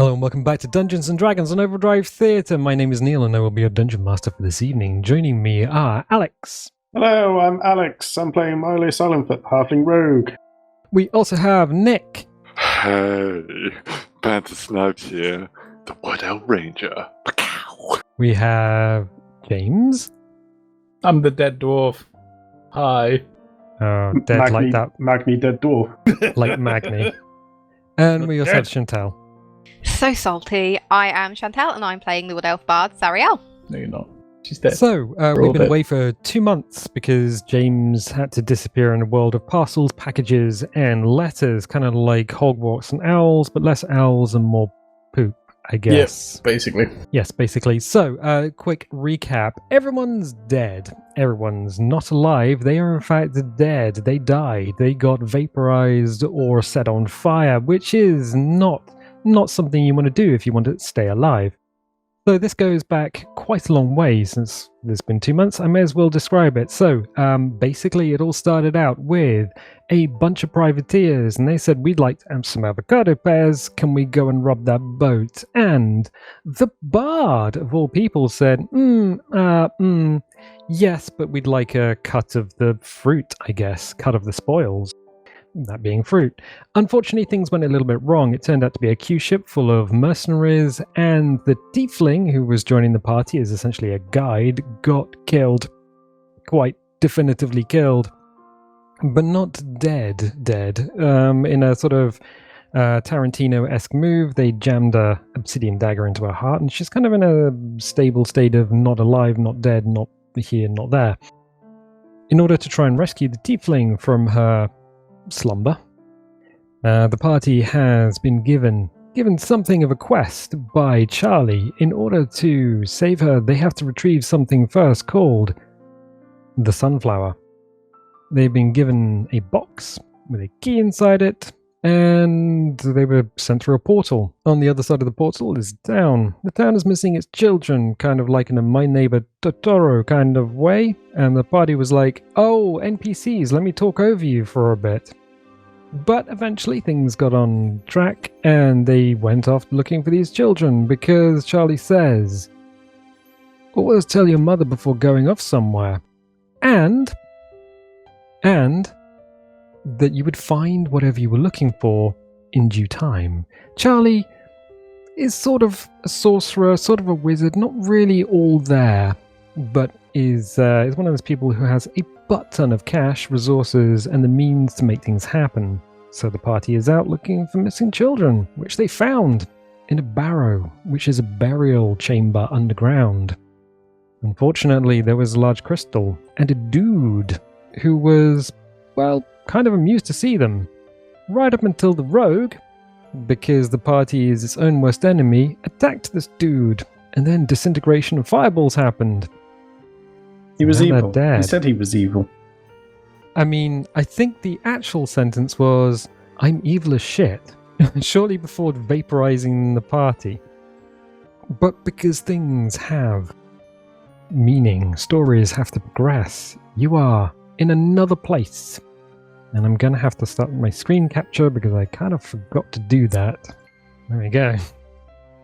Hello and welcome back to Dungeons & Dragons on Overdrive Theatre. My name is Neil and I will be your Dungeon Master for this evening. Joining me are Alex. Hello, I'm Alex. I'm playing Milo Silentfoot, Halfling Rogue. We also have Nick. Hey, Banther Snipes here, the Wood Elf Ranger. Pacow. We have James. I'm the dead dwarf. Hi. Dead Magni, like that. Magni dead dwarf. Like Magni. And we also have Chantelle. So salty. I am Chantelle and I'm playing the Wood Elf Bard, Sariel. No, you're not. She's dead. So, we've been away for 2 months because James had to disappear in a world of parcels, packages, and letters, kind of like Hogwarts and owls, but less owls and more poop, I guess. Yes, basically. Yes, basically. So, quick recap. Everyone's dead. Everyone's not alive. They are in fact dead. They died. They got vaporized or set on fire, which is not something you want to do if you want to stay alive. So this goes back quite a long way since there's been 2 months. I may as well describe it. So basically it all started out with a bunch of privateers and they said, we'd like to have some avocado pears. Can we go and rob that boat? And the bard of all people said, yes, but we'd like a cut of the fruit, I guess, cut of the spoils. That being fruit. Unfortunately, things went a little bit wrong. It turned out to be a Q ship full of mercenaries, and the tiefling who was joining the party as essentially a guide got killed. Quite definitively killed. But not dead. In a sort of Tarantino-esque move, they jammed a obsidian dagger into her heart, and she's kind of in a stable state of not alive, not dead, not here, not there. In order to try and rescue the tiefling from her slumber, the party has been given something of a quest by Charlie. In order to save her, they have to retrieve something first called the sunflower. They've been given a box with a key inside it, and they were sent through a portal. On the other side of the portal is a town. The town is missing its children, kind of like in a My Neighbor Totoro kind of way, and the party was like, oh, NPCs, let me talk over you for a bit. But eventually things got on track and they went off looking for these children because Charlie says, always tell your mother before going off somewhere. And that you would find whatever you were looking for in due time. Charlie is sort of a sorcerer, sort of a wizard, not really all there, but is one of those people who has a butt ton of cash, resources, and the means to make things happen. So the party is out looking for missing children, which they found in a barrow, which is a burial chamber underground. Unfortunately, there was a large crystal and a dude who was, well, kind of amused to see them. Right up until the rogue, because the party is its own worst enemy, attacked this dude, and then disintegration of fireballs happened. He was Now evil. they're dead. He said he was evil. I mean, I think the actual sentence was, I'm evil as shit, shortly before vaporizing the party. But because things have meaning, stories have to progress, you are in another place. And I'm going to have to start my screen capture because I kind of forgot to do that. There we go.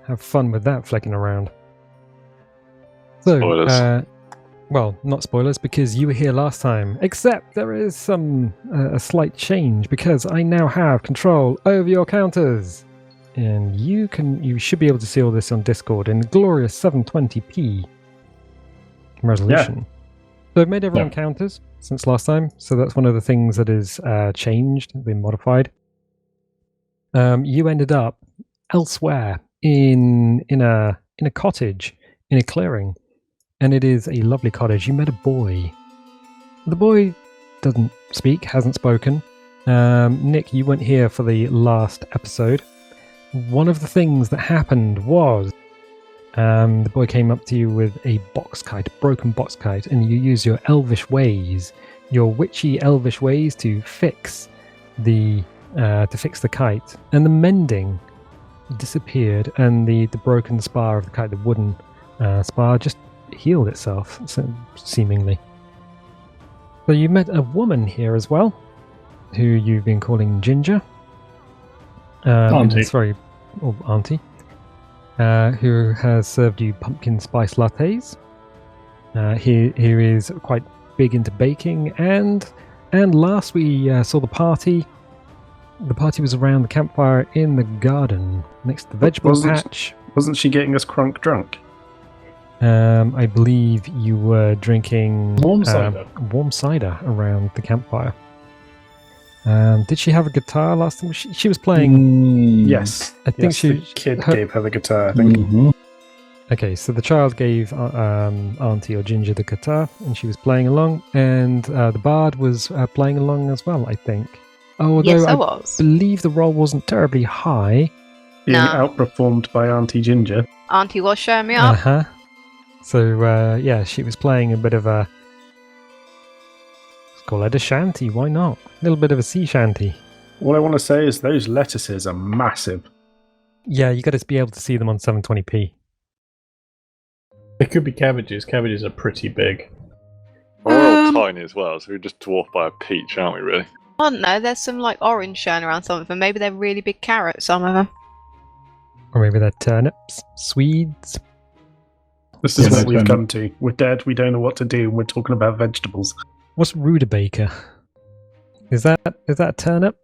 Have fun with that flicking around. So, Spoilers. well, not spoilers because you were here last time, except there is a slight change because I now have control over your counters. And you should be able to see all this on Discord in glorious 720p resolution. Yeah. So I've made everyone counters since last time, so that's one of the things that is changed, been modified. You ended up elsewhere in a cottage, in a clearing. And it is a lovely cottage. You met a boy. The boy doesn't speak, hasn't spoken. Nick, you weren't here for the last episode. One of the things that happened was the boy came up to you with a box kite, a broken box kite, and you use your elvish ways, your witchy elvish ways to fix the kite. And the mending disappeared, and the broken spar of the kite, the wooden spar, just healed itself, seemingly. So you met a woman here as well, who you've been calling Ginger. Auntie. Sorry, or Auntie. who has served you pumpkin spice lattes. He is quite big into baking, and last we saw the party. The party was around the campfire in the garden next to the vegetable patch. Wasn't she getting us crunk drunk? I believe you were drinking Warm cider. Warm cider around the campfire. Did she have a guitar last time? She was playing. Yes. I think the kid gave her the guitar, I think. Mhm. Okay, so the child gave Auntie or Ginger the guitar, and she was playing along, and the bard was playing along as well, I think. Although Yes, I I was. believe the roll wasn't terribly high. Being No. outperformed by Auntie Ginger. Auntie was showing me up. Uh-huh. So, yeah, she was playing a bit of a... Let's call it a shanty, why not? A little bit of a sea shanty. All I want to say is those lettuces are massive. Yeah, you got to be able to see them on 720p. It could be cabbages. Cabbages are pretty big. We're all tiny as well, so we're just dwarfed by a peach, aren't we, really? I don't know, there's some like orange showing around some of them. Maybe they're really big carrots, some of them. Or maybe they're turnips, Swedes. This is Yeah, what no we've turnip. come to. We're dead, we don't know what to do, and we're talking about vegetables. What's rutabaga? Is that a turnip?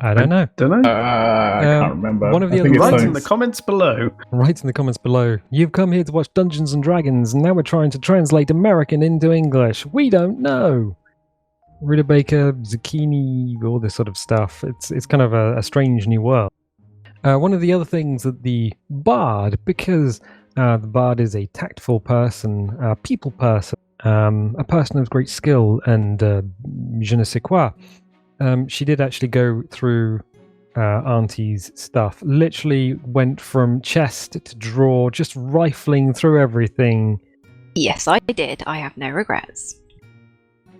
I don't know. Don't know? I can't remember. one of the I think other it's Write like- in the comments below. Write in the comments below. You've come here to watch Dungeons and Dragons, and now we're trying to translate American into English. We don't know. Rutabaga, zucchini, all this sort of stuff. It's kind of a strange new world. One of the other things that the bard, because the bard is a tactful person, a people person, a person of great skill and je ne sais quoi, she did actually go through Auntie's stuff. Literally went from chest to drawer, just rifling through everything. Yes, I did. I have no regrets.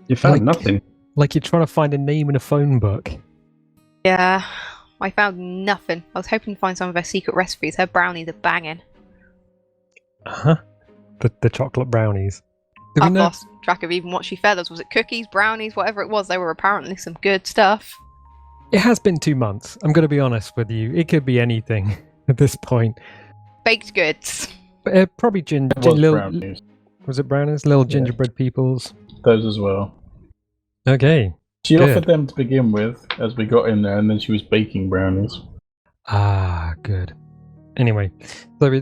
You found Like- nothing. Like you're trying to find a name in a phone book. Yeah, I found nothing. I was hoping to find some of her secret recipes. Her brownies are banging. Uh-huh. The chocolate brownies. Do we I've know- lost track of even what she fed us. Was it cookies, brownies, whatever it was? They were apparently some good stuff. It has been 2 months. I'm going to be honest with you. It could be anything at this point. Baked goods. Probably It was little. brownies. Was it brownies? Little Yeah. gingerbread peoples. Those as well. Okay. She Good. offered them to begin with as we got in there, and then she was baking brownies. Ah, good. Anyway,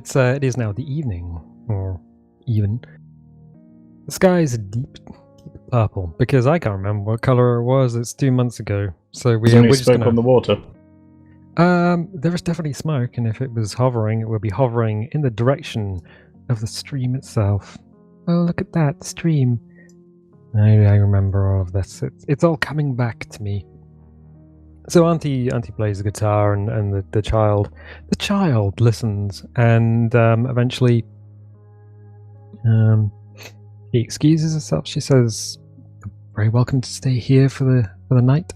so it is now the evening, or even. The sky is deep purple because I can't remember what color it was. It's 2 months ago, so There's only we're just smoke gonna. on the water. There is definitely smoke, and if it was hovering, it would be hovering in the direction of the stream itself. Oh, look at that stream! I remember all of this. It's all coming back to me. So Auntie plays the guitar, and the child listens, and eventually, she excuses herself. She says, "You're very welcome to stay here for the night,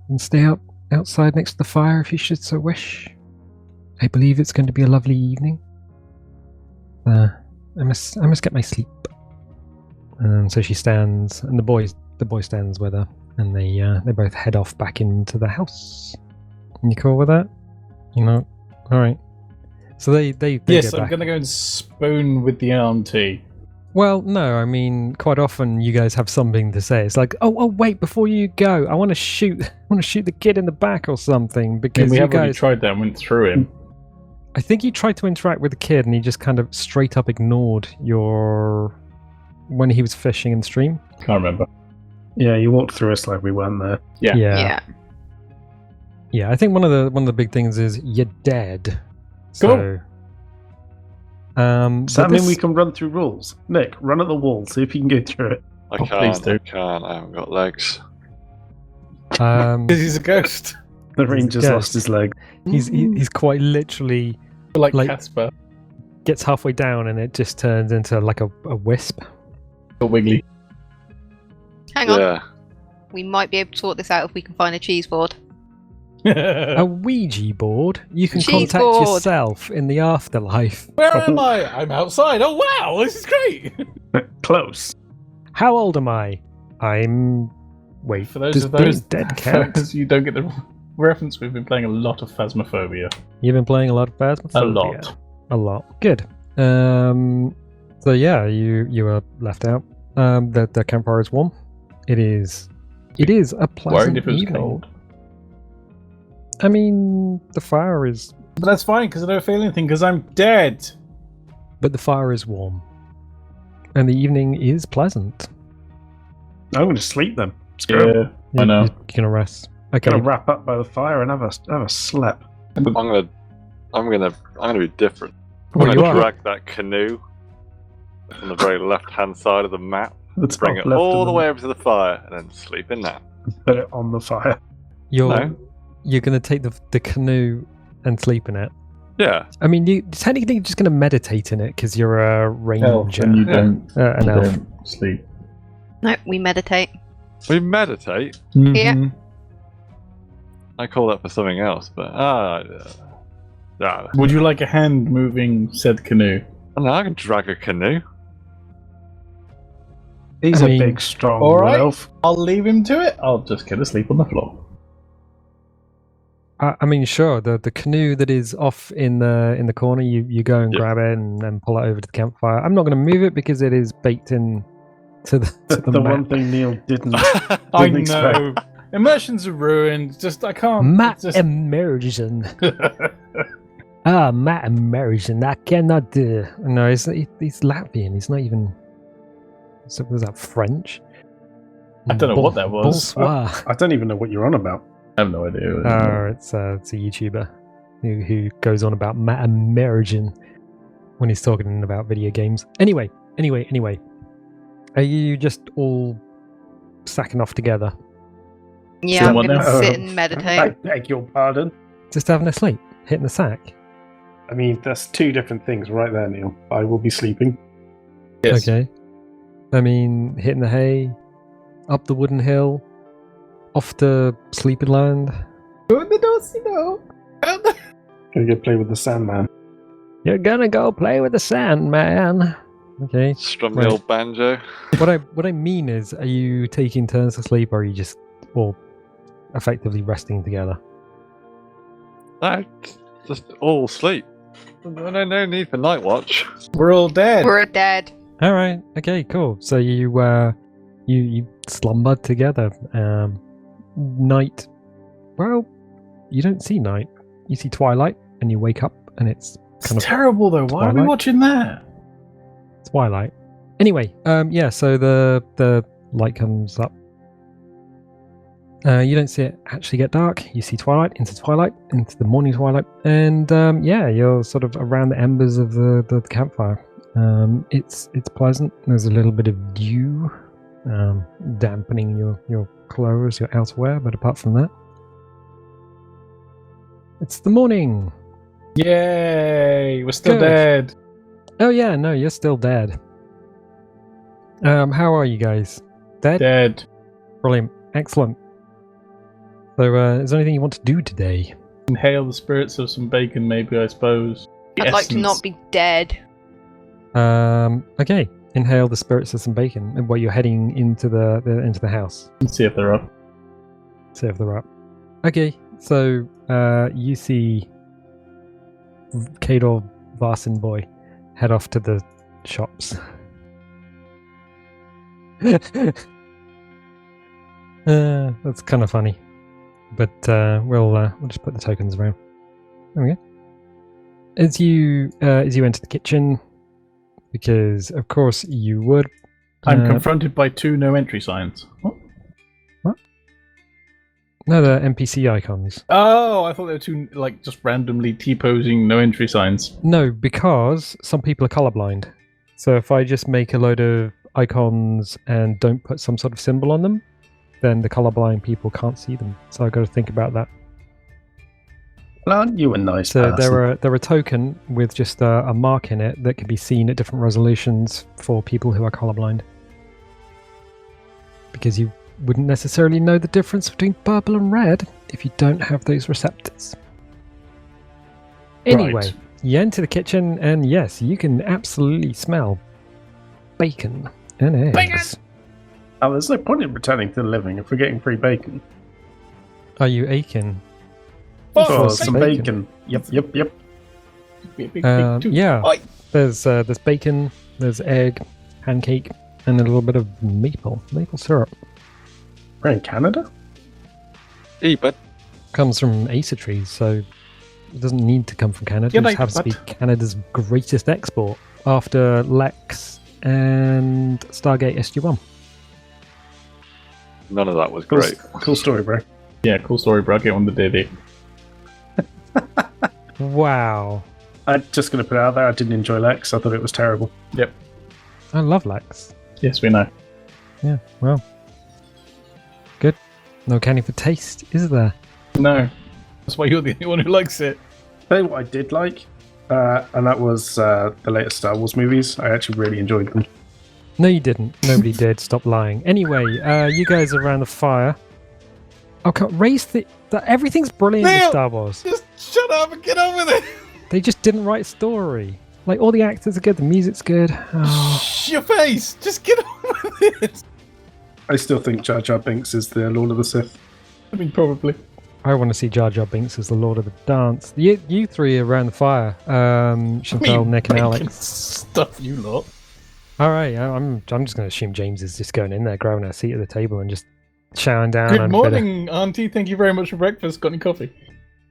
and stay outside next to the fire if you should so wish. I believe it's going to be a lovely evening. I must get my sleep." And so she stands, and the boy stands with her, and they both head off back into the house. You cool with that? You know, all right. So they Yes, go I'm back. going to go and spoon with the auntie. Well, no, I mean, quite often you guys have something to say. It's like, oh, wait, before you go, I want to shoot the kid in the back or something And because we you have already guys. tried that and went through him. I think you tried to interact with the kid, and he just kind of straight up ignored when he was fishing in the stream. Can't remember. Yeah, you walked through us like we weren't there. Yeah. Yeah. Yeah, I think one of the big things is you're dead. Cool. So, Does that but mean this- we can run through walls? Nick, run at the wall, see if you can go through it. I Oh, please can't. do. I can't. I haven't got legs. Because he's a ghost. The He's ranger's dead. lost his leg. he's quite literally Like Like- Casper. gets halfway down, and it just turns into like a wisp. Got wiggly. Hang on. Yeah. We might be able to sort this out if we can find a cheese board. A Ouija board. You can Cheese contact board. yourself in the afterlife. Where am I? I'm outside. Oh, wow. This is great. Close. How old am I? I'm. Wait, For those does of being those dead for count? those you don't get the reference, we've been playing a lot of Phasmophobia. You've been playing a lot of Phasmophobia. A lot. A lot. Good. So yeah, you were left out. The campfire is warm. It is a pleasant Worried if it was evening. cold. I mean, the fire is, But that's fine, because I don't feel anything, because I'm dead. but the fire is warm, and the evening is pleasant. I'm going to sleep then. Screw it. I know. You're gonna rest. Okay. Going to wrap up by the fire and have a slap. I'm gonna be different. I'm Well, you gonna are. drag that canoe on the very left-hand side of the map, The top bring it left all of the way over to the fire, and then sleep in that. Put it on the fire. You're gonna take the canoe and sleep in it. Yeah. I mean, you technically you're just gonna meditate in it because you're a ranger, Elf, and you don't, an you elf. don't sleep. No, we meditate. We meditate. Yeah. Mhm. I call that for something else, but Would you like a hand moving said canoe? I can drag a canoe. He's I a mean, big, strong all right. elf. I'll leave him to it. I'll just get to sleep on the floor. I mean, sure. The canoe that is off in the corner, you go and Yeah. grab it and pull it over to the campfire. I'm not going to move it because it is baked in to the The map. one thing Neil didn't. I Didn't expect. know. Immersions are ruined. Just I can't. Matt just... immersion. Matt immersion. I cannot do. No, he's Latvian. He's not even. So was that French? I don't know what that was. Bonsoir. I don't even know what you're on about. I have no idea. Oh, it's a YouTuber who goes on about Matt immersion when he's talking about video games. Anyway. Are you just all sacking off together? Yeah, I'm Someone gonna else? sit and meditate. I beg your pardon. Just having a sleep, hitting the sack. I mean, that's two different things right there, Neil. I will be sleeping. Yes. Okay. I mean, hitting the hay, up the wooden hill, off to Sleeping Land. Gonna go play with the Sandman. You're gonna go play with the sand, man. Okay. Strum Right. the old banjo. What I mean is, are you taking turns to sleep, or are you just all effectively resting together? No, just all sleep. No need for night watch. We're all dead. We're dead. All right. Okay. Cool. So you slumber together. Night. Well, you don't see night. You see twilight, and you wake up, and it's kind of terrible though. Why are we Twilight. watching that? twilight. Anyway, yeah. So the light comes up. You don't see it actually get dark. You see twilight, into the morning twilight, and yeah, you're sort of around the embers of the campfire. It's pleasant. There's a little bit of dew, dampening your clothes, your outerwear, but apart from that, it's the morning. Yay! We're still Good. dead. Oh yeah, no, you're still dead. How are you guys? Dead? Dead. Brilliant. Excellent. So, is there anything you want to do today? Inhale the spirits of some bacon, maybe, I suppose. The I'd like to essence. not be dead. Okay. Inhale the spirits of some bacon. And while you're heading into the house, Let's see if they're up. see if they're up. Okay. So, you see Kador Varsin boy head off to the shops. That's kind of funny, but we'll just put the tokens around. There we go. As you enter the kitchen, because of course you would. I'm confronted by 2 no entry signs. What? No, the NPC icons. Oh, I thought they were 2 like just randomly T-posing no entry signs. No, because some people are colorblind. So if I just make a load of icons and don't put some sort of symbol on them, then the colorblind people can't see them. So I've got to think about that. Well, aren't you a nice So person? they're a token with just a mark in it that can be seen at different resolutions for people who are colorblind. Because you wouldn't necessarily know the difference between purple and red if you don't have those receptors. Anyway, Right. you enter the kitchen and yes, you can absolutely smell bacon and eggs. Bacon! Oh, there's no point in returning to the living if we're getting free bacon. Are you aching? Oh, For some bacon. bacon. Yep. Yeah, Oi. there's bacon, there's egg, pancake, and a little bit of maple syrup. We're in Canada? Hey, bud. Comes from Acer trees, so it doesn't need to come from Canada. It just happens to be Canada's greatest export after Lex and Stargate SG-1. None of that was great. Cool story, bro. Yeah, cool story, bro. Get on the DD. Wow. I'm just going to put it out there. I didn't enjoy Lex. I thought it was terrible. Yep. I love Lex. Yes, we know. Yeah, well. Good. No candy for taste, is there? No. That's why you're the only one who likes it. Tell you what I did like, and that was the latest Star Wars movies. I actually really enjoyed them. No, you didn't. Nobody did. Stop lying. Anyway, you guys are around the fire. Oh, raise the everything's brilliant in Neil! Star Wars. Just shut up and get on with it. They just didn't write story. Like, all the actors are good, the music's good. Oh. Shh your face. Just get on with it. I still think Jar Jar Binks is the Lord of the Sith. I mean, probably. I want to see Jar Jar Binks as the Lord of the Dance. You three around the fire. Chantelle, Nick, and Alex. Stuff you lot. All right, I'm just going to assume James is just going in there, grabbing a seat at the table, and just chowing down. Good on morning, Auntie. Thank you very much for breakfast. Got any coffee?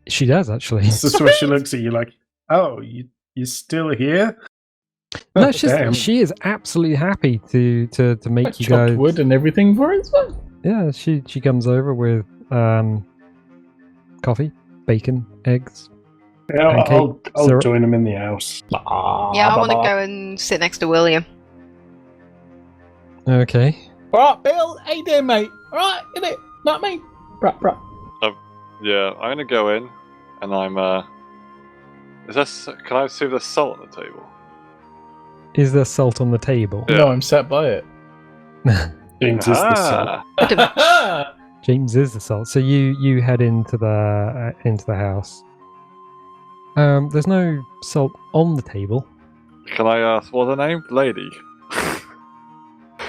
She does, actually. It's just where she looks at you like, oh, you're still here? No, Oh, damn. she is absolutely happy to make I you chopped guys. wood and everything for it. So. Yeah, she comes over with coffee, bacon, eggs. Yeah, I'll syrup. join them in the house. Yeah, I want to go and sit next to William. Okay. Alright, Bill. How you doing, mate? Alright, innit? Not me. Right. Yeah, I'm gonna go in, and I'm. Can I see if there's salt on the table? Is there salt on the table? Yeah. No, I'm sat by it. James is the salt. James is the salt. So you head into the house. There's no salt on the table. Can I ask what's her name? Lady.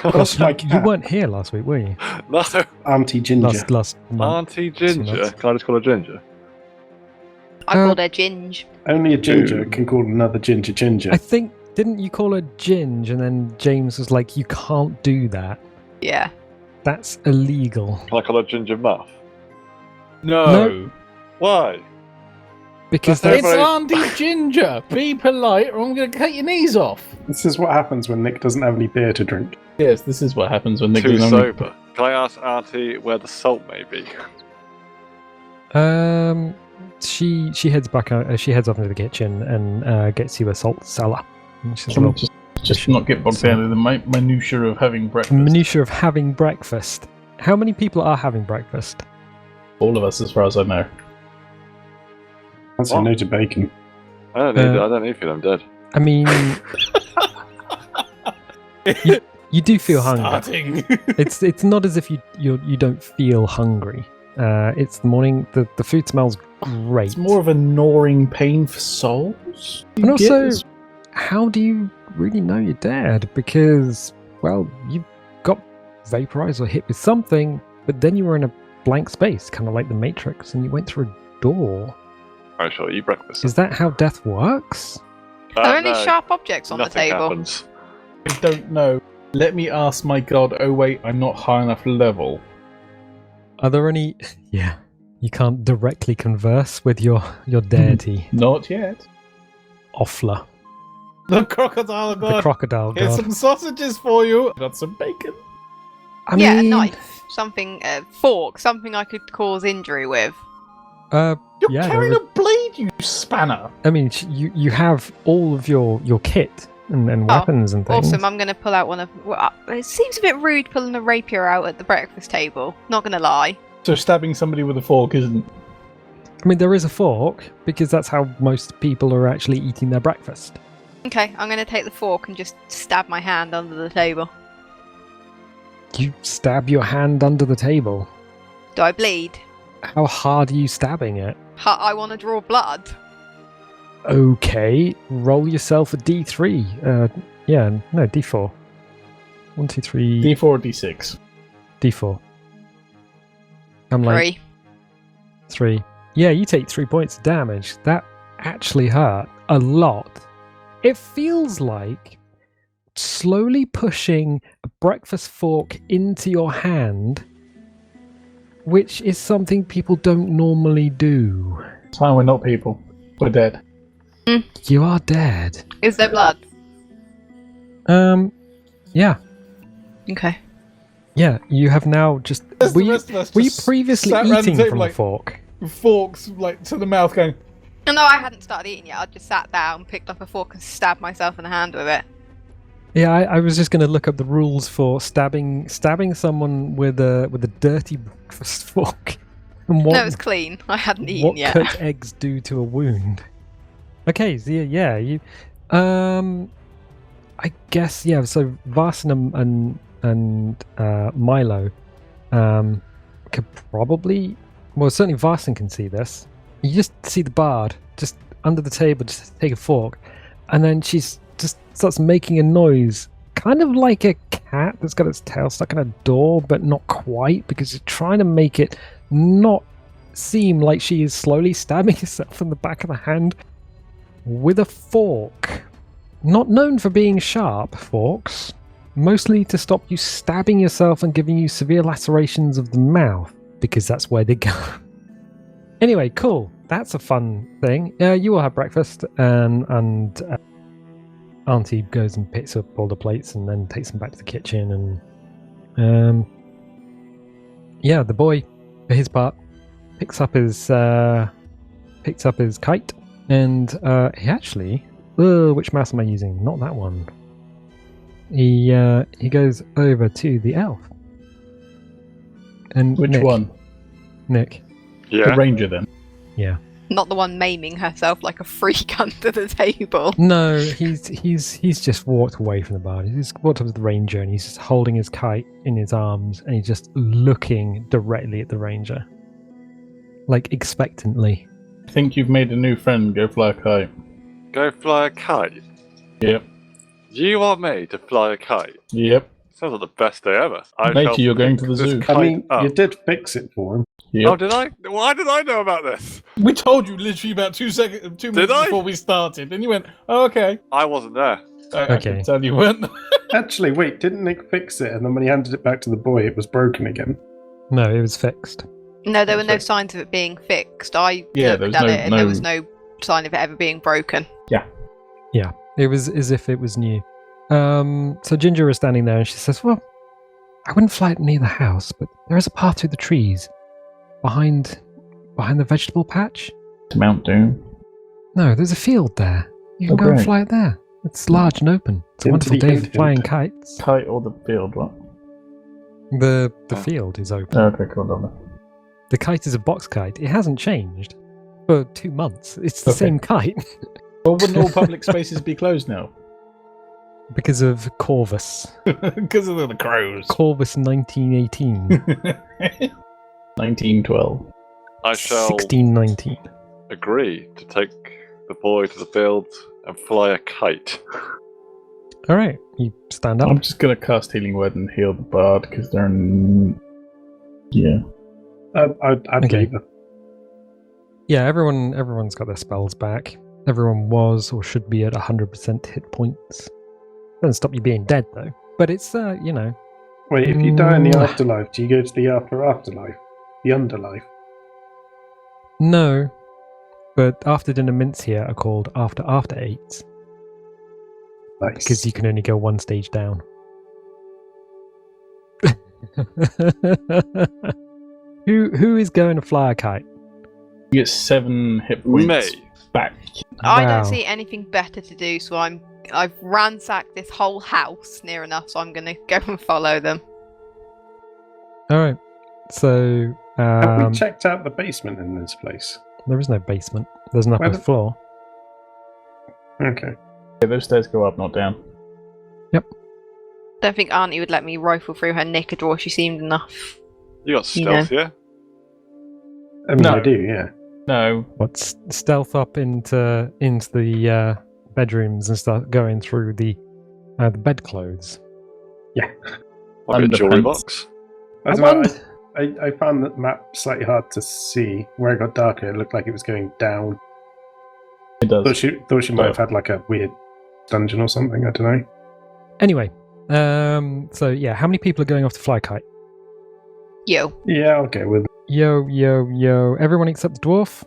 That's my You cat. weren't here last week, were you? No, Auntie Ginger. Last month. Auntie Ginger. months. Can I just call her Ginger? I called her Ginge. Only a ginger Dude. can call another ginger ginger. I think, didn't you call her Ginge? And then James was like, you can't do that. Yeah. That's illegal. Can I call her Ginger Muff? No. Why? Because That's that's, It's Auntie Ginger. Be polite or I'm going to cut your knees off. This is what happens when Nick doesn't have any beer to drink. Yes, this is what happens when they Too go sober. Can I ask Auntie where the salt may be? she heads back out. She heads off into the kitchen and gets you a salt cellar. Which is a little Just not get bogged down in the minutiae of having breakfast. minutiae of having breakfast. How many people are having breakfast? All of us, as far as I know. That's a no to bacon. I don't need for them dead. I mean, you do feel hungry. Starting. It's not as if you don't feel hungry. It's the morning. The food smells great. It's more of a gnawing pain for souls. And You get also, this? how do you really know you're dead? Because, well, you got vaporized or hit with something, but then you were in a blank space, kind of like the Matrix, and you went through a door. I shall eat breakfast. Is that how death works? Are there any No, sharp objects on the nothing table? happens. I don't know. Let me ask my god. Oh wait, I'm not high enough level. Are there any? Yeah, you can't directly converse with your deity, Not yet. Offler, The crocodile the god. crocodile Here's god. some sausages for you. Got some bacon. I Yeah, a mean, knife. Something, fork. Something I could cause injury with. You're Yeah, carrying there a blade, you spanner. I mean, you have all of your kit and weapons and things. Awesome, I'm going to pull out one of... Well, it seems a bit rude pulling a rapier out at the breakfast table. Not going to lie. So stabbing somebody with a fork isn't. I mean, there is a fork because that's how most people are actually eating their breakfast. Okay, I'm going to take the fork and just stab my hand under the table. You stab your hand under the table. Do I bleed? How hard are you stabbing it? I want to draw blood. Okay, roll yourself a D3. No, D4. 1, 2, 3, D4 or D6. D4. I'm like 3. 3. Yeah, you take 3 points of damage. That actually hurt a lot. It feels like slowly pushing a breakfast fork into your hand, which is something people don't normally do. It's fine, we're not people. We're dead. You are dead. Is there blood? Yeah. Okay. Yeah, you have now just... There's Were the you, rest of us were you just previously sat around the eating table from like- the fork? Forks, like, to the mouth going... No, I hadn't started eating yet. I just sat down, picked up a fork, and stabbed myself in the hand with it. Yeah, I was just going to look up the rules for stabbing someone with a dirty breakfast fork. And No, it was clean. I hadn't eaten what yet. cooked eggs do to a wound. Okay, so yeah, you I guess so Varson and Milo could probably, well, certainly Varson can see this. You just see the bard just under the table, just take a fork, and then she's just starts making a noise, kind of like a cat that's got its tail stuck in a door, but not quite, because she's trying to make it not seem like she is slowly stabbing herself in the back of the hand with a fork. Not known for being sharp, forks. Mostly to stop you stabbing yourself and giving you severe lacerations of the mouth, because that's where they go. Anyway, cool. That's a fun thing. You will have breakfast, and Auntie goes and picks up all the plates and then takes them back to the kitchen. And the boy, for his part, picks up his kite, and he actually, which mouse am I using? Not that one. He goes over to the elf. And Which one? Nick. Yeah. The ranger, then. Yeah. Not the one maiming herself like a freak under the table. No, he's just walked away from the bar. He's just walked up to the ranger and he's just holding his kite in his arms and he's just looking directly at the ranger, like expectantly. I think you've made a new friend. Go fly a kite. Go fly a kite? Yep. You want me to fly a kite? Yep. Sounds like the best day ever. I Matey, shall you're going to pick the this zoo. kite I mean, up. you did fix it for him. Yep. Oh, did I? Why did I know about this? We told you literally about 2 minutes I? before we started, and you went, "Oh, okay." I wasn't there. I Okay. can tell you weren't. Actually, wait, didn't Nick fix it? And then when he handed it back to the boy, it was broken again. No, it was fixed. No, there were no Sorry. signs of it being fixed. I Yeah, there looked was at no- it and there was no sign of it ever being broken. Yeah, it was as if it was new. So Ginger is standing there and she says, "Well, I wouldn't fly it near the house, but there is a path through the trees behind the vegetable patch. To Mount Doom. No, there's a field there. You can Oh, go and great. fly it there. It's large and open. It's a Into wonderful the day for infield. flying kites. Kite or the field, what? The Oh. field is open. Oh, okay, cool, lovely. The kite is a box kite. It hasn't changed for 2 months. It's the Okay. same kite Well, wouldn't all public spaces be closed now? because of Corvus. Because of the crows. Corvus 1918. 1912. I shall 1619. agree to take the boy to the field and fly a kite. All right, you stand up. I'm just gonna cast Healing Word and heal the bard because they're in. Yeah. I'd Okay. leave it. Yeah, everyone's got their spells back. Everyone was or should be at 100% hit points. Doesn't stop you being dead though. But it's Wait, if you die in the Mm. afterlife, do you go to the afterlife? The underlife? no. But after dinner mints here are called after eights Nice. because you can only go one stage down. Who is going to fly a kite? You get 7 hit points Me. back. I Wow. don't see anything better to do, so I've ransacked this whole house near enough, so I'm gonna go and follow them. All right. So Have we checked out the basement in this place? there is no basement. There's an upper Where the- floor. Okay. Yeah, those stairs go up, not down. Don't think Auntie would let me rifle through her knickerdrawer. She seemed enough. You got Yeah. stealth, yeah? I mean, No. I do, yeah. No. What's stealth into the bedrooms and start going through the bedclothes. Like a jewelry Underpants. box. I don't know, I found that map slightly hard to see. Where it got darker, it looked like it was going down. It does. Thought she might have had like a weird dungeon or something. I don't know. Anyway, so yeah, how many people are going off the fly kite? Yo. Yeah, I'll go with. Yo. Everyone except the dwarf?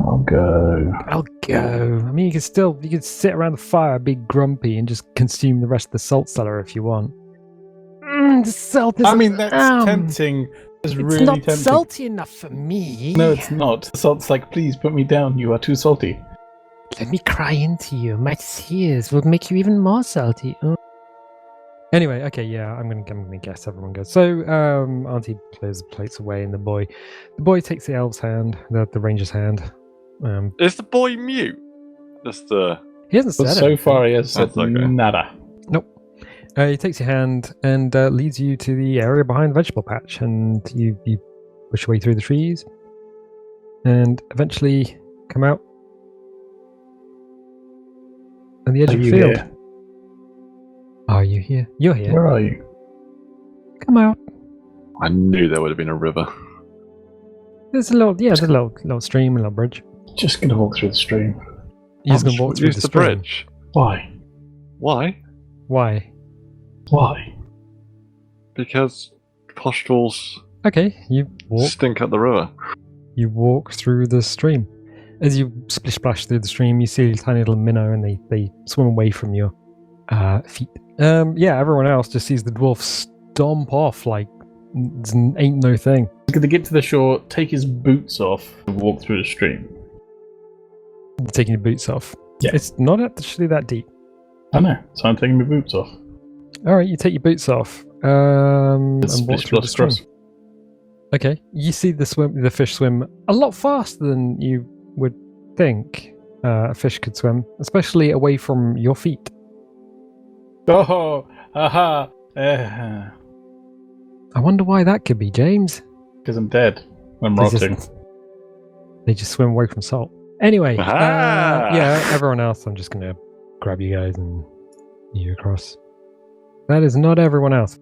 I'll go. I'll go. I mean, you could sit around the fire, be grumpy, and just consume the rest of the salt cellar if you want. The salt is. I mean, that's tempting. It's really not tempting. salty enough for me. No, it's not. The salt's like, please put me down. You are too salty. Let me cry into you. My tears will make you even more salty. Oh. Anyway, okay, yeah, I'm gonna guess everyone goes. So, Auntie clears the plates away, and the boy takes the elf's hand, the ranger's hand. Is the boy mute? Just He hasn't said But so anything. far, he has said That's okay. nada. Nope. He takes your hand and leads you to the area behind the vegetable patch, and you push your way through the trees, and eventually come out on the edge Are of the you field. here? Are you here? You're here. Where are you? Come out. I knew there would have been a river. There's a little stream, a little bridge. Just gonna walk through the stream. You're just gonna walk through Use the the stream. bridge. Why? Why? Why? Why? Because pustules Okay, you walk. stink up the river. You walk through the stream. As you splish splash through the stream, you see a tiny little minnow, and they swim away from your feet. Yeah, everyone else just sees the dwarf stomp off like it ain't no thing. He's gonna get to the shore, take his boots off, and walk through the stream. You're taking your boots off. Yeah. It's not actually that deep. I know, so I'm taking my boots off. All right, you take your boots off. And It's walk through the stream. cross. Okay, you see the fish swim a lot faster than you would think a fish could swim, especially away from your feet. Oh, haha. I wonder why that could be, James. Because I'm dead. I'm They rotting. They just swim away from salt. Anyway, Aha! yeah, everyone else, I'm just going to grab you guys and you across. That is not everyone else.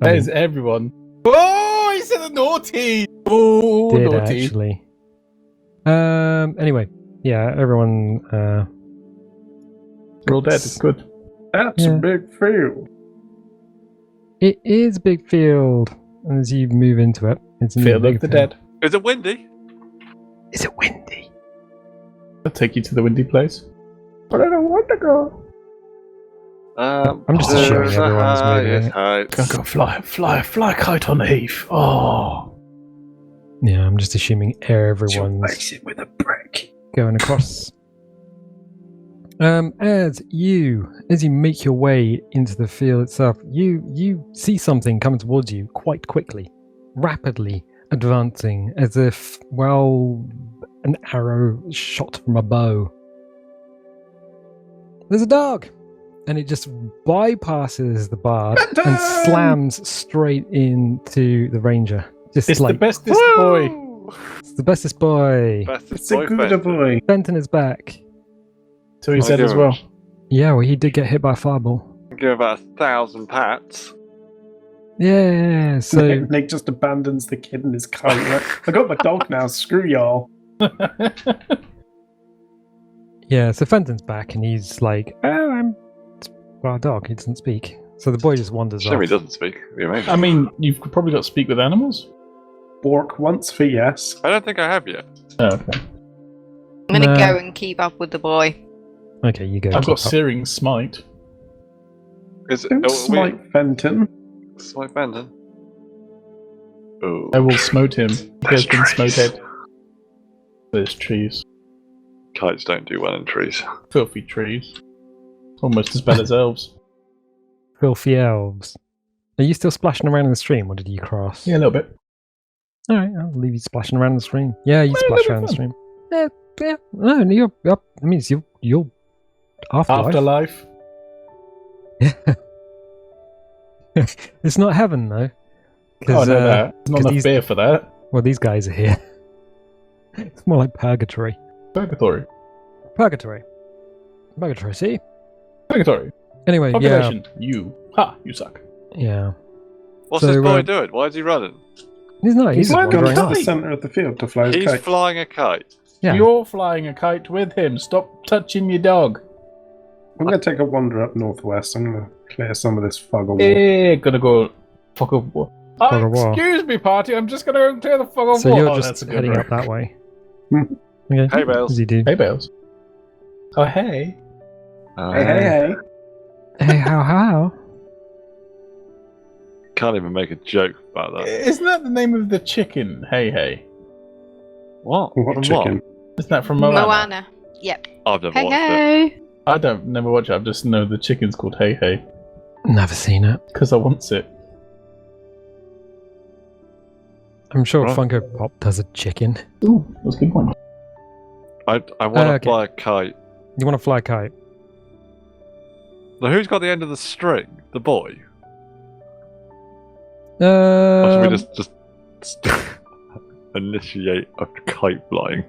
That is everyone. Oh, he said a naughty. Oh, did naughty. actually. Anyway, yeah, everyone. We're all dead. It's good. That's Yeah. a big field. It is a big field. As you move into it, it's a Field big of the field. dead. Is it windy? Is it windy? I'll take you to the windy place. But I don't want to go. I'm just assuming everyone's moving. Go fly kite on the heath. Oh. Yeah, I'm just assuming everyone's Makes it with a brick. going across. As you make your way into the field itself, you see something coming towards you quite quickly, rapidly advancing, as if, well, an arrow shot from a bow. There's a dog, and it just bypasses the bard and slams straight into the ranger. Just It's like the bestest boy. it's the bestest boy. It's a good boy. Benton is back. So he said as well. Yeah, well, he did get hit by a fireball. Give about 1,000 pats. Yeah, so Nick just abandons the kid in his kite. Like, I got my dog now. Screw y'all. yeah, so Fenton's back, and he's like, "Oh, I'm well, a dog. He doesn't speak." So the boy just wanders Shame he off. doesn't speak. It'd be amazing. I mean, you've probably got to speak with animals. Bork once for yes. I don't think I have yet. Oh, okay. I'm gonna No. go and keep up with the boy. Okay, you go. I've got keep up. Searing Smite. Is it? Don't smite Fenton. Smite Bandon. Oh. I will smote him. He has been trees. smoted. There's trees. Kites don't do well in trees. Filthy trees. Almost as bad as elves. Filthy elves. Are you still splashing around in the stream, or did you cross? Yeah, a little bit. All right, I'll leave you splashing around in the stream. Yeah, you Well, splash that'd be around the fun. stream. Yeah. No, you're up. It means you're afterlife. Afterlife. It's not heaven though. Oh, I know that. There's not 'cause enough these- beer for that. Well, these guys are here. It's more like purgatory. Purgatory. Purgatory. Purgatory. See. Purgatory. Anyway, Population. You. Ha, you suck. yeah. What's So, this boy doing? Why is he running? He's not. He's just He's gone wandering to off. the centre of the field to fly his He's kite. flying a kite. Yeah. You're flying a kite with him. Stop touching your dog. I'm going to take a wander up northwest. I'm going to clear some of this fog away. Hey, gonna go fuck of war. Fog of war. Excuse me, party. I'm just gonna go clear the fog of So war. you're Oh, just that's a good heading road. up that way. Hmm. Okay. Hey, Bales. As you do. Hey, Bales. Oh, hey. Hey. Hey, how? Can't even make a joke about that. Isn't that the name of the chicken? Hey, hey. What? What From chicken? Isn't that from Moana? Moana. Yep. I've never Hey, watched it. hey. I don't never watch it. I just know the chicken's called Hey Hey Never seen it. because I want it. I'm sure Right. Funko Pop does a chicken. Ooh, that's a good one. I want to Okay. fly a kite. You want to fly a kite? Now, who's got the end of the string? The boy? Or should we just initiate a kite flying?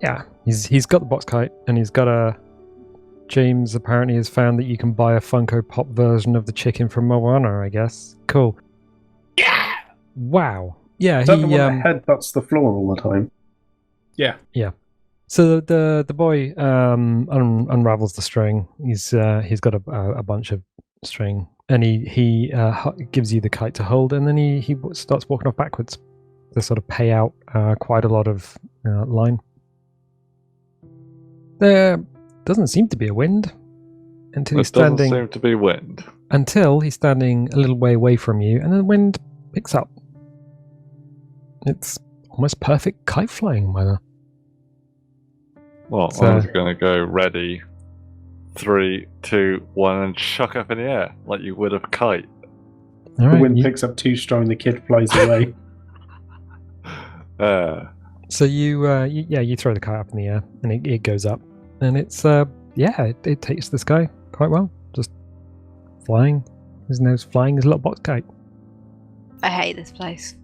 Yeah, he's got the box kite, and he's got a. James apparently has found that you can buy a Funko Pop version of the chicken from Moana. I guess. Cool. Yeah. Wow. Yeah. Is that the He one that headbutts the floor all the time? Yeah. So the boy unravels the string. He's got a bunch of string, and he gives you the kite to hold, and then he starts walking off backwards to sort of pay out quite a lot of line. There doesn't seem to be a wind until he's There doesn't standing seem to be wind. until he's standing a little way away from you, and then the wind picks up. It's almost perfect kite flying weather. Well, So- I was going to go ready, 3, 2, 1, and chuck up in the air like you would a kite. All The right, wind you- picks up too strong, the kid flies away. So you throw the kite up in the air, and it goes up, and it's it takes the sky quite well, just flying. His nose flying his little box kite. I hate this place.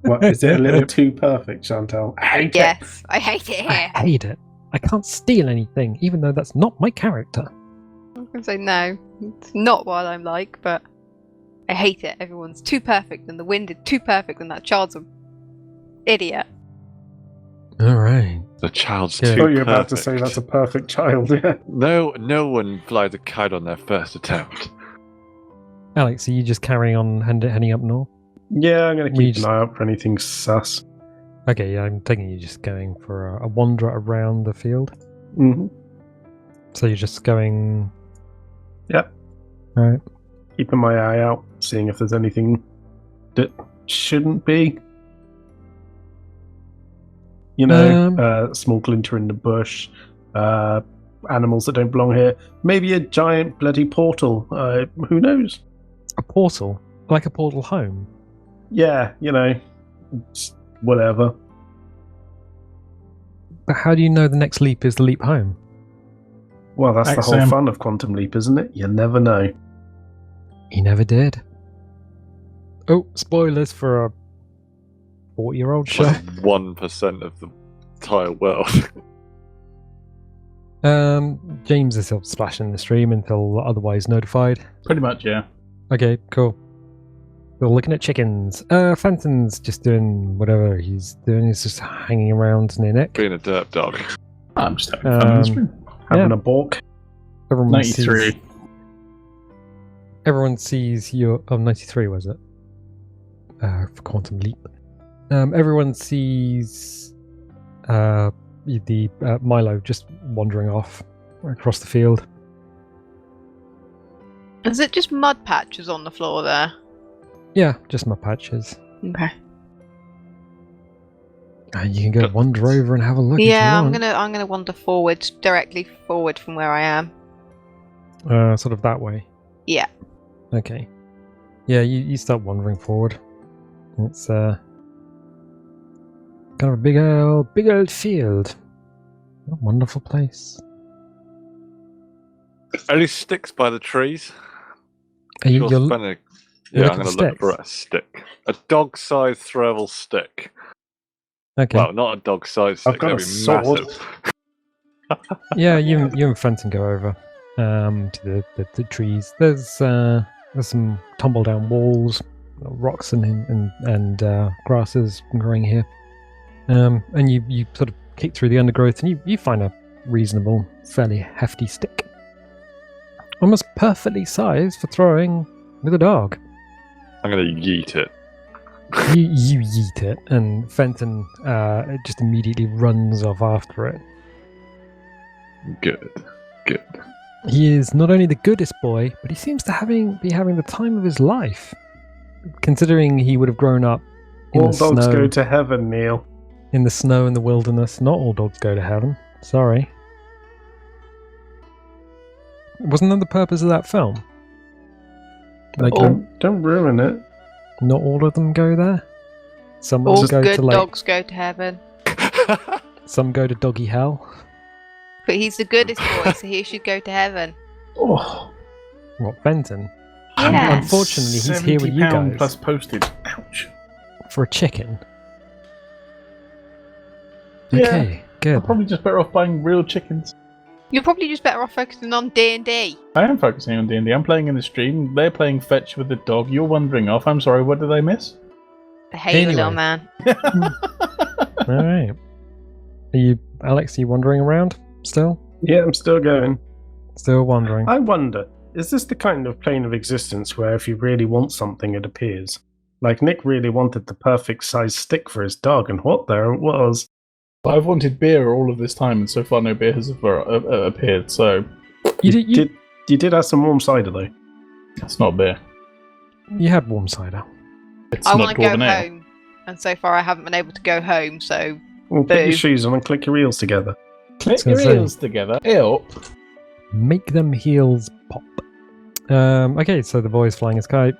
What, is it a little too perfect, Chantelle? I hate it. Yes, I hate it I here. hate it. I can't steal anything, even though that's not my character. I'm gonna say no. It's not what I'm like, but I hate it. Everyone's too perfect, and the wind is too perfect, and that child's an idiot. All right. The child's Yeah. I too thought you were about to perfect. say that's a perfect child, yeah. No one flies a kite on their first attempt. Alex, are you just carrying on heading up north? Yeah, I'm going to We keep just- an eye out for anything sus. Okay, yeah, I'm taking you just going for a wander around the field. Mm-hmm. So you're just going. Yep. All right. Keeping my eye out, seeing if there's anything that shouldn't be. You know, small glinter in the bush, animals that don't belong here. Maybe a giant bloody portal. Who knows? A portal, like a portal home. Yeah, you know, just whatever. But how do you know the next leap is the leap home? Well, that's Thanks, the whole Sam. fun of Quantum Leap, isn't it? You never know. He never did. Oh, spoilers for a 40-year-old show. 1% of the entire world. James is still splashing the stream until otherwise notified. Pretty much, yeah. Okay, cool. We're looking at chickens. Fenton's just doing whatever he's doing. He's just hanging around near Nick. Being a derp dog. I'm just having fun in the stream. Having Yeah. a balk. Everyone 93. Sees, everyone sees your... Oh, 93 was it? For Quantum Leap. Everyone sees the Milo just wandering off across the field. Is it just mud patches on the floor there? Yeah, just my patches. Okay. And you can go wander over and have a look. if Yeah, you I'm want. gonna wander forward, directly forward from where I am. Sort of that way. Yeah. Okay. Yeah, you start wandering forward. It's kind of a big old field. What a wonderful place. Any sticks by the trees? Are you, Sure, you're, Fennec. you're Yeah, I'm looking going for to look for a stick. A dog-sized throwable stick. okay. Well, not a dog-sized stick. I've got That'd a be sword. massive. Yeah, you and Fenton go over to the trees. There's some tumble down walls, rocks and grasses growing here. And you sort of kick through the undergrowth, and you find a reasonable, fairly hefty stick, almost perfectly sized for throwing with a dog. I'm going to yeet it. You yeet it, and Fenton just immediately runs off after it. Good. He is not only the goodest boy, but he seems to be having the time of his life, considering he would have grown up in All the dogs snow. go to heaven, Neil. In the snow and the wilderness. Not all dogs go to heaven. Sorry. Wasn't that the purpose of that film? Like, Don't ruin it. not all of them go there. Some All go good to like, dogs go to heaven. some go to doggy hell. But he's the goodest boy, so he should go to heaven. Oh, What, Fenton? Yeah. Unfortunately, he's here with you £70 guys plus postage. Ouch. for a chicken. Yeah. Okay, I'm good. probably just better off buying real chickens. You're probably just better off focusing on D&D. I am focusing on D&D. I'm playing in the stream. They're playing fetch with the dog. You're wandering off. I'm sorry, what did I miss? I hate you, little Anyway. man. All right. Alex? Are you wandering around still? yeah, I'm still going. Still wandering. I wonder, is this the kind of plane of existence where if you really want something, it appears? Like Nick really wanted the perfect size stick for his dog, and what there it was. I've wanted beer all of this time, and so far no beer has appeared, so You did have some warm cider though. it's not beer. you had warm cider. It's I not want to go Dwarven ale. home. And so far I haven't been able to go home, so... Well, put your Boo. shoes on and click your heels together. Click gonna your say. heels together. Help. Make them heels pop. Okay, so the boy's flying his kite.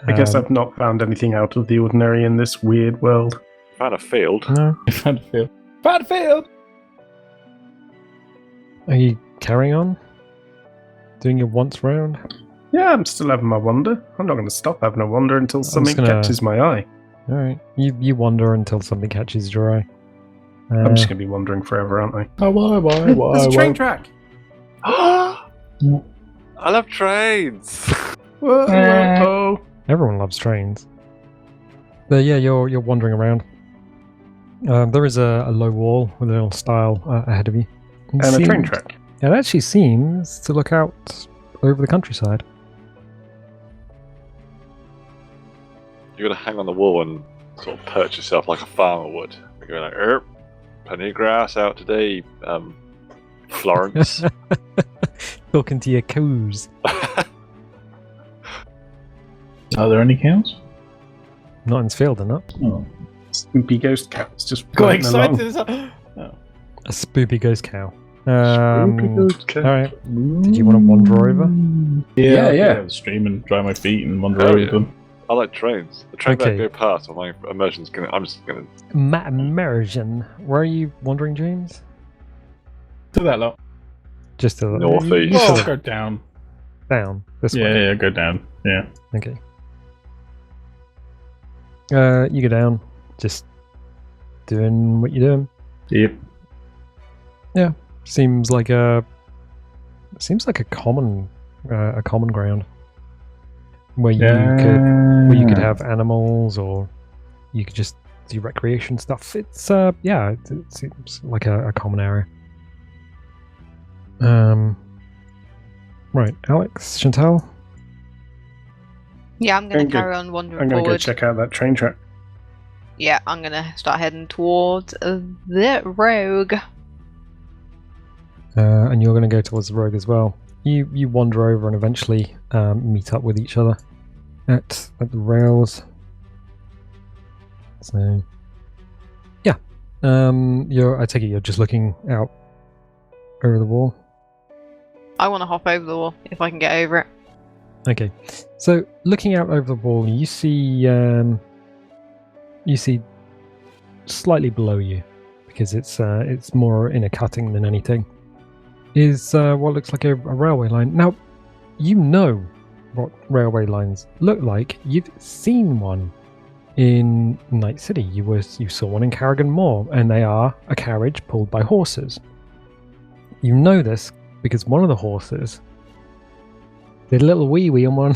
I guess Um, I've not found anything out of the ordinary in this weird world. Found a field. No. Found a field. Found a field! Are you carrying on? Doing your once round? Yeah, I'm still having my wonder. I'm not going to stop having a wonder until something gonna- catches my eye. Alright. You wander until something catches your eye. I'm just going to be wandering forever, aren't I? Oh, why? There's a train track! I love trains. Whoa, whoa. Everyone loves trains. But yeah, you're wandering around. There is a low wall with a little stile ahead of you. And a train track. It actually seems to look out over the countryside. You're gonna hang on the wall and sort of perch yourself like a farmer would. You're going like, plenty of grass out today, Florence. Talking to your coos. Are there any cows? Not in this field, or not. Oh. Spoopy ghost cats just Got floating along. excited. A spoopy ghost cow. Okay. Alright. Did you want to wander over? Yeah, Yeah. The stream and dry my feet and wander Oh, over yeah. them. I like trains. The train Okay. that go past, or my immersion's gonna. I'm just gonna. Immersion. Where are you wandering, James? Do that lot. Just to the Northeast. just to Oh, the- go down. down. This Yeah, way. yeah, go down. Yeah. Okay. You go down, just doing what you're doing. Yep. Seems like a common ground where you could have animals, or you could just do recreation stuff. It's it seems like a common area. Right, Alex, Chantelle. Yeah, I'm going I'm to good. carry on wandering I'm going to go forward. check out that train track. Yeah, I'm going to start heading towards the rogue. And you're going to go towards the road as well. You wander over and eventually meet up with each other at the rails. So, yeah, I take it you're just looking out over the wall. I want to hop over the wall if I can get over it. Okay, so looking out over the wall, you see slightly below you, because it's more in a cutting than anything, is what looks like a railway line. Now, you know what railway lines look like. You've seen one in Night City. You saw one in Carrigan Moor, and they are a carriage pulled by horses. You know this because one of the horses The little wee wee on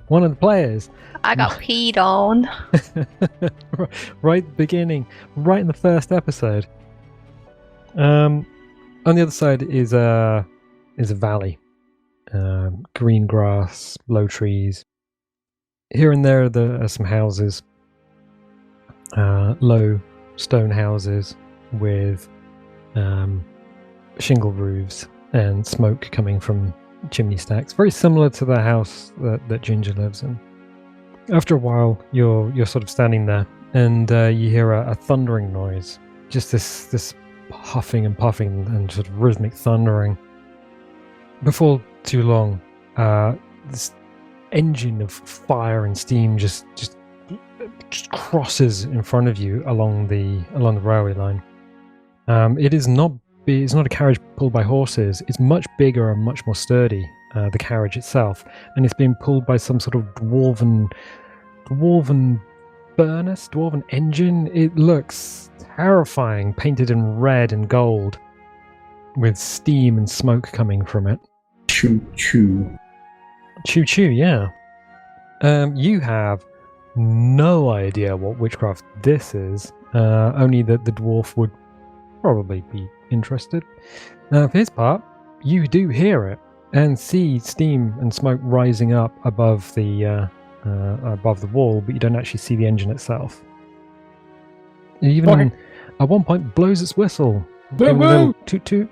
one of the players. I got peed on. Right at the beginning, right in the first episode. On the other side is a valley. Green grass, low trees. Here and there are some houses. Low stone houses with shingle roofs and smoke coming from chimney stacks. Very similar to the house that Ginger lives in. After a while, you're sort of standing there, and you hear a thundering noise. Just this huffing and puffing and sort of rhythmic thundering. Before too long, this engine of fire and steam just crosses in front of you along the railway line. It's not a carriage pulled by horses. It's much bigger and much more sturdy, the carriage itself, and it's being pulled by some sort of dwarven furnace, dwarven engine. It looks terrifying, painted in red and gold, with steam and smoke coming from it. Choo choo. Choo choo, yeah. You have no idea what witchcraft this is. Only that the dwarf would probably be interested. For his part, you do hear it and see steam and smoke rising up above the wall, but you don't actually see the engine itself. It even at one point blows its whistle, giving a little toot toot.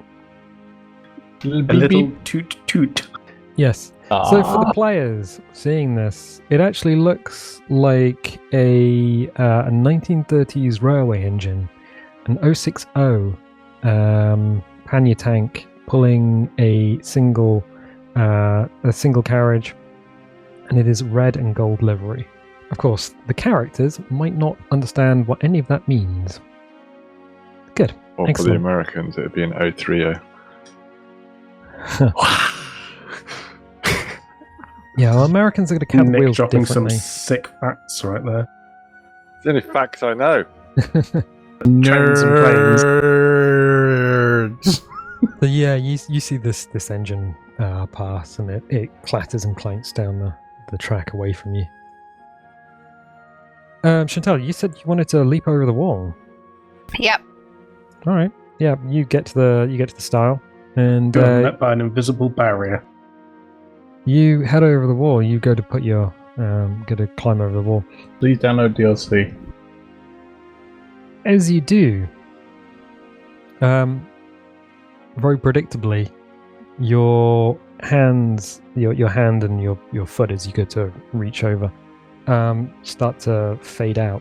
A little toot toot. Yes. So for the players seeing this, it actually looks like a 1930s railway engine, an 060 pannier tank pulling a single carriage, and it is red and gold livery. Of course, the characters might not understand what any of that means. Good. Or for the Americans, it would be an 030. Yeah, well, Americans are going to count Nick wheels dropping differently. some sick facts right there. It's the only facts I know. Trains and planes. So yeah, you see this engine pass, and it clatters and clanks down the track away from you. Chantelle, you said you wanted to leap over the wall. Yep. All right. Yeah, you get to the stile, and You're met by an invisible barrier. you head over the wall. You go to put your go to climb over the wall. Please download DLC. As you do, very predictably, your hands, your hand and your foot, as you go to reach over, start to fade out.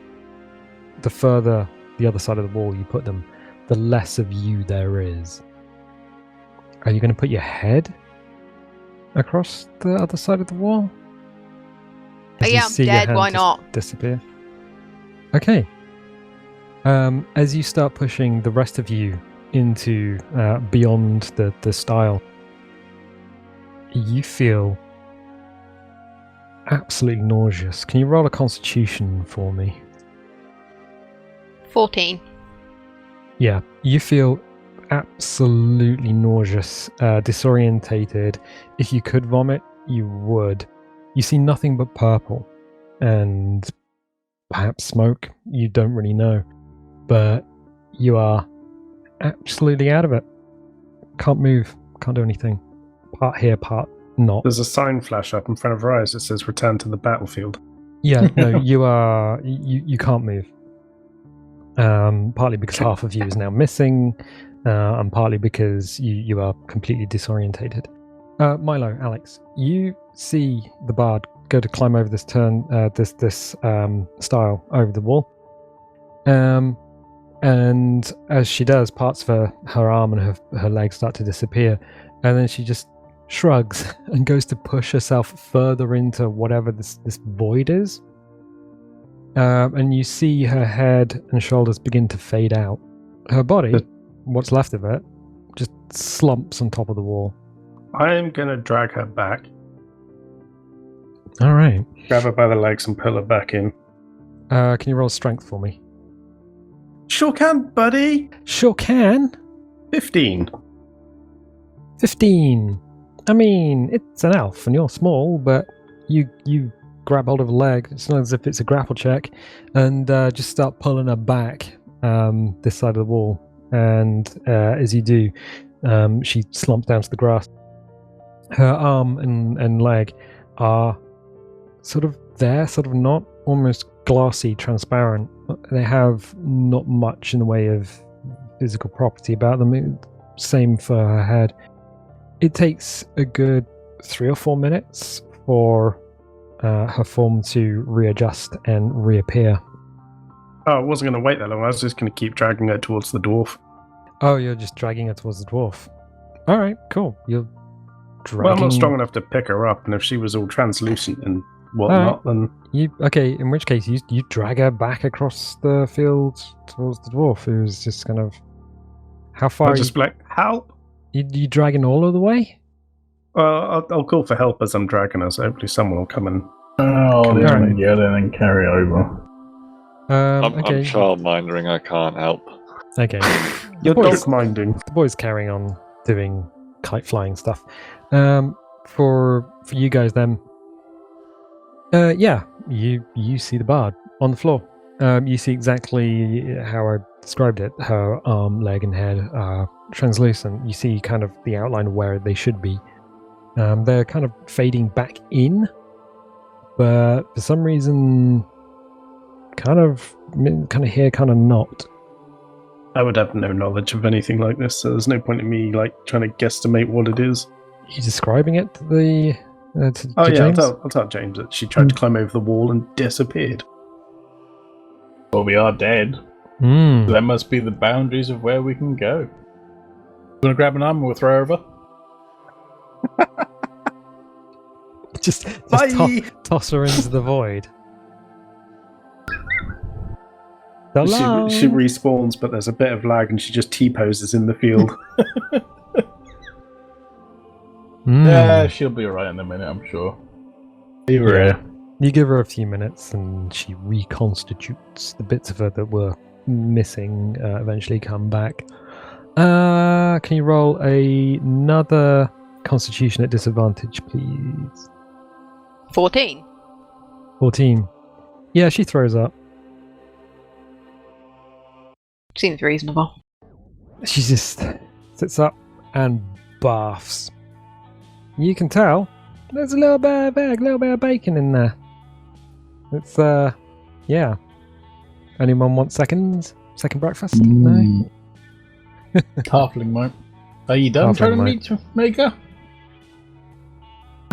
The further the other side of the wall you put them, the less of you there is. Are you going to put your head across the other side of the wall? As you Yeah, I'm see your dead. hand Why just not? disappear. Okay. As you start pushing the rest of you into beyond the stile, you feel absolutely nauseous. Can you roll a constitution for me? 14. Yeah, you feel absolutely nauseous, disorientated. If you could vomit, you would. You see nothing but purple and perhaps smoke. You don't really know. But you are absolutely out of it. Can't move, can't do anything. Part here, part not. There's a sign flash up in front of our eyes that says "Return to the battlefield." Yeah, no, you can't move. Partly because half of you is now missing, and partly because you are completely disorientated. Milo, Alex, you see the bard go to climb over this stile over the wall. And as she does, parts of her arm and her legs start to disappear, and then she just shrugs and goes to push herself further into whatever this void is. And you see her head and shoulders begin to fade out. Her body, what's left of it, just slumps on top of the wall. I am going to drag her back, All right. grab her by the legs, and pull her back in. Can you roll strength for me? Sure can, buddy. Sure can. 15. 15. I mean, it's an elf, and you're small, but you grab hold of a leg. It's not as if it's a grapple check, and just start pulling her back this side of the wall. And as you do, she slumps down to the grass. Her arm and leg are sort of there, sort of not, almost glassy, transparent. They have not much in the way of physical property about them. Same for her head. It takes a good 3 or 4 minutes for her form to readjust and reappear. Oh, I wasn't going to wait that long. I was just going to keep dragging her towards the dwarf. Oh, you're just dragging her towards the dwarf. All right, cool. You're dragging... Well, I'm not strong enough to pick her up, and if she was all translucent and whatnot, then... Okay, in which case you drag her back across the field towards the dwarf, who's just kind of... How far I'll just be like, help! You dragging all of the way? I'll call for help as I'm dragging her, so hopefully someone will come and... Oh, Come they're on. going to get in and carry over. I'm Okay. childmindering, I can't help. Okay. You're The boys- dog minding. The boy's carrying on doing kite flying stuff. For you guys then, yeah, you see the bard on the floor. You see exactly how I described it. Her arm, leg, and head are translucent. You see kind of the outline of where they should be. They're kind of fading back in, but for some reason, kind of here, kind of not. I would have no knowledge of anything like this, so there's no point in me trying to guesstimate what it is. Are you describing it to the to Oh yeah, James? I'll tell James that she tried to climb over the wall and disappeared. Well, we are dead. Hmm. That must be the boundaries of where we can go. You want to grab an arm and we'll throw her over? Just Bye! toss her into the void. She Hello? respawns, but there's a bit of lag, and she just T-poses in the field. Mm. Yeah, she'll be alright in a minute, I'm sure. Leave her Yeah. here. You give her a few minutes, and she reconstitutes. The bits of her that were missing eventually come back. Can you roll another Constitution at disadvantage, please? 14. 14. Yeah, she throws up. Seems reasonable. She just sits up and barfs. You can tell there's a little bit of bacon in there. It's yeah. Anyone want second breakfast? No. Halfling mate. Are you done Halfling trying to mate. meet your maker?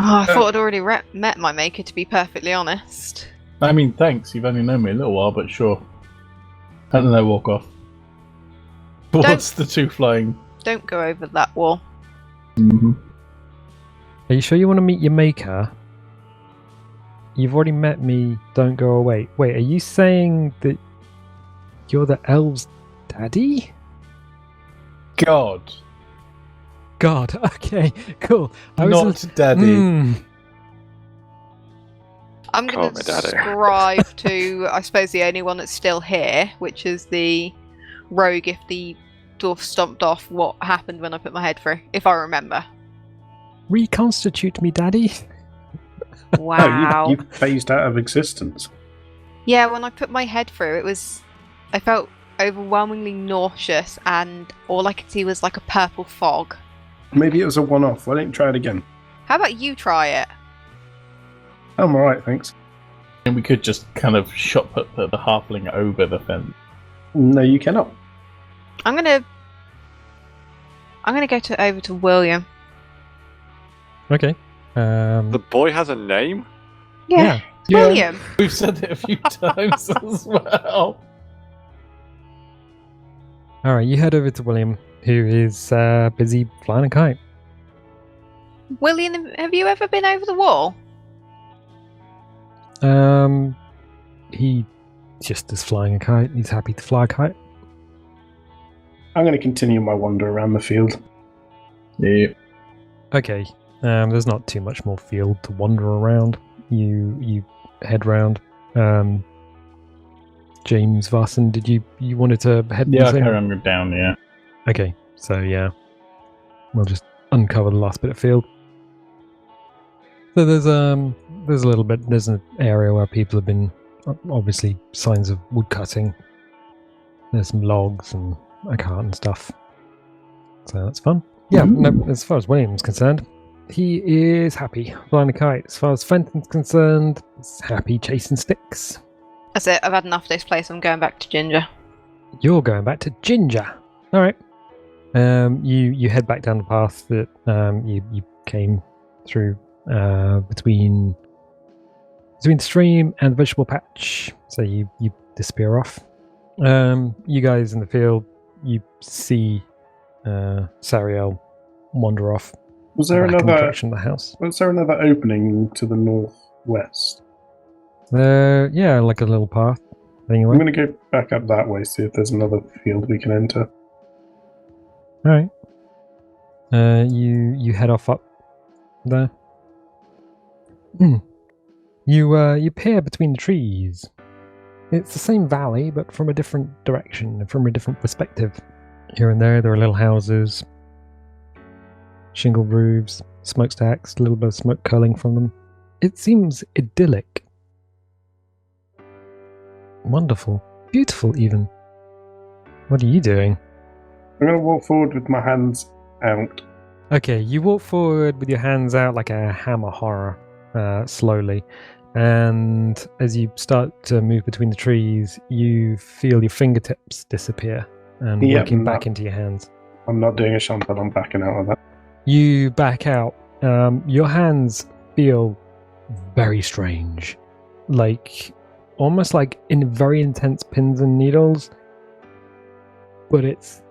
Oh, I thought I'd already met my maker, to be perfectly honest. I mean, thanks. You've only known me a little while, but sure. And then I walk off. What's the two flying? Don't go over that wall. Mm-hmm. Are you sure you want to meet your maker? You've already met me. Don't go away. Wait, are you saying that you're the elves' daddy? God. God. Okay. Cool. Not daddy. I'm Call going me to daddy. describe to, I suppose, the only one that's still here, which is the rogue if the dwarf stomped off what happened when I put my head through, if I remember. Reconstitute me, daddy. Wow. Oh, you phased out of existence. Yeah, when I put my head through, I felt overwhelmingly nauseous, and all I could see was like a purple fog. Maybe it was a one-off. Why don't you try it again? How about you try it? I'm alright, thanks. And we could just kind of shot put the halfling over the fence. No, you cannot. I'm gonna go over to William. Okay. The boy has a name? Yeah. William. We've said it a few times as well. All right. You head over to William, who is busy flying a kite. William, have you ever been over the wall? He just is flying a kite. He's happy to fly a kite. I'm going to continue my wander around the field. Yeah. Okay. There's not too much more field to wander around. You head round. James Varson, did you wanted to head? Yeah, I'll the same? carry on down, yeah. Okay, so yeah, we'll just uncover the last bit of field. So there's a little bit. There's an area where people have been obviously signs of wood cutting. There's some logs and a cart and stuff. So that's fun. Yeah. No, as far as William's concerned, he is happy flying a kite. As far as Fenton's concerned, he's happy chasing sticks. That's it. I've had enough of this place. I'm going back to Ginger. You're going back to Ginger. All right. You head back down the path that you came through between the stream and the vegetable patch. So you disappear off. You guys in the field, you see Sariel wander off. Was there back in the another? direction of the house? Was there another opening to the northwest? Yeah, like a little path. Anyway. I'm going to go back up that way, see if there's another field we can enter. All right. You head off up there. You peer between the trees. It's the same valley, but from a different direction, from a different perspective. Here and there are little houses, shingle roofs, smokestacks, a little bit of smoke curling from them. It seems idyllic. Wonderful. Beautiful, even. What are you doing? I'm going to walk forward with my hands out. Okay, you walk forward with your hands out like a hammer horror, slowly. And as you start to move between the trees, you feel your fingertips disappear and working back into your hands. I'm not doing a Chantelle, I'm backing out of that. You back out. Your hands feel very strange. Like, almost like in very intense pins and needles. But it's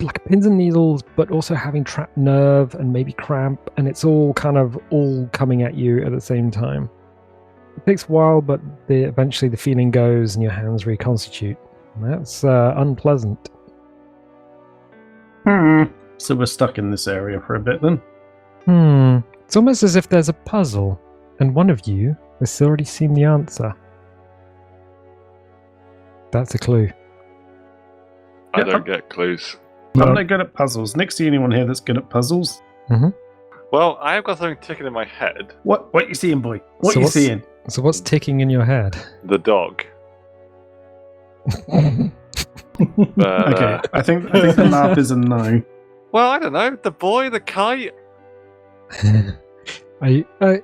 like pins and needles, but also having trapped nerve and maybe cramp. And it's all kind of all coming at you at the same time. It takes a while, but eventually the feeling goes and your hands reconstitute. That's unpleasant. So we're stuck in this area for a bit then? It's almost as if there's a puzzle, and one of you has already seen the answer. That's a clue. I don't get clues. I'm not good at puzzles. Nick's the only one here that's good at puzzles. Well, I have got something ticking in my head. What you seeing, boy? What you seeing? So what's ticking in your head? The dog. But, Okay, I think the laugh is a no. Well, I don't know. The boy, the kite.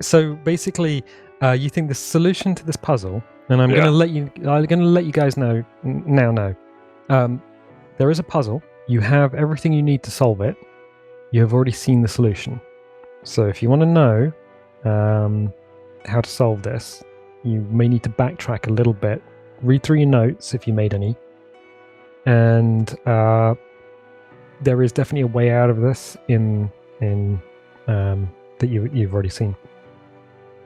So basically, you think the solution to this puzzle, and I'm going to let you guys know now. There is a puzzle. You have everything you need to solve it. You have already seen the solution. So if you want to know how to solve this, you may need to backtrack a little bit. Read through your notes if you made any. And there is definitely a way out of this in that you've already seen.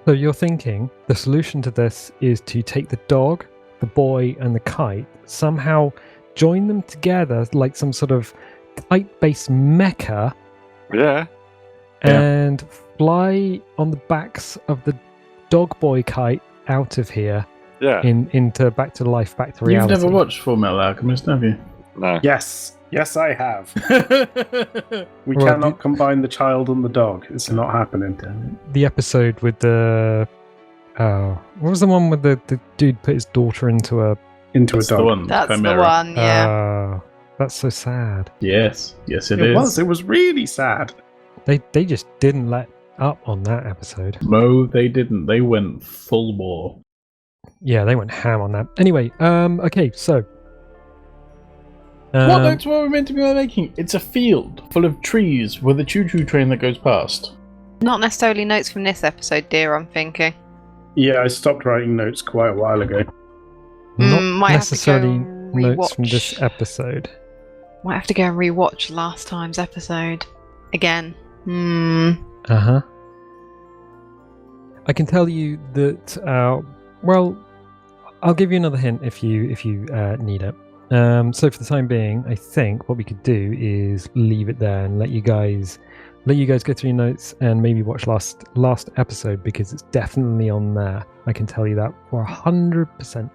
So you're thinking the solution to this is to take the dog, the boy, and the kite, somehow join them together like some sort of kite-based mecha. Yeah. And fly on the backs of the dog boy kite out of here. Yeah. Into back to life, back to reality. You've never watched Full Metal Alchemist, have you? No. Yes, I have. We cannot combine the child and the dog. It's not happening. The episode with the what was the one with the dude put his daughter into a That's dog? the one. That's Chimera. the one, yeah. That's so sad. Yes, it is. It was really sad. They just didn't let up on that episode. No, they didn't. They went full bore. Yeah, they went ham on that. Anyway, okay, so What notes were we meant to be making? It's a field full of trees with a choo-choo train that goes past. Not necessarily notes from this episode, dear, I'm thinking. Yeah, I stopped writing notes quite a while ago. not might have to necessarily go notes from rewatch. this episode. Might have to go and rewatch last time's episode again. I can tell you that. Well, I'll give you another hint if you need it. So for the time being, I think what we could do is leave it there and let you guys go through your notes and maybe watch last episode because it's definitely on there. I can tell you that for 100%.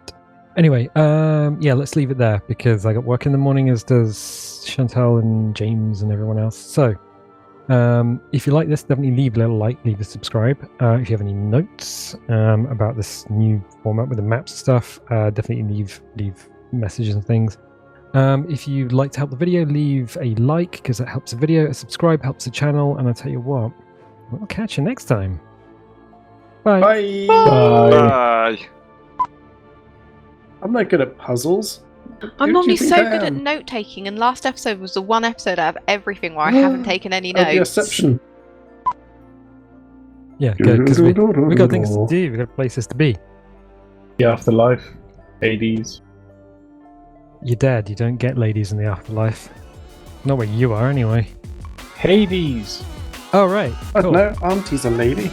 Anyway, yeah, let's leave it there because I got work in the morning, as does Chantelle and James and everyone else. So If you like this, definitely leave a little like, leave a subscribe. If you have any notes about this new format with the maps and stuff, definitely leave messages and things. If you'd like to help the video, leave a like because that helps the video. A subscribe helps the channel, and I'll tell you what, we'll catch you next time. Bye. Bye. Bye. I'm not good at puzzles. I'm Who do normally you think so I good at am? note taking, and last episode was the one episode out of everything where I haven't taken any Oh, the notes. exception. Yeah, good, because we got things to do. We got places to be. The Afterlife, Hades. You're dead. You don't get ladies in the afterlife. Not where you are, anyway. Hades! Oh, right. I Cool. don't know. Auntie's a lady.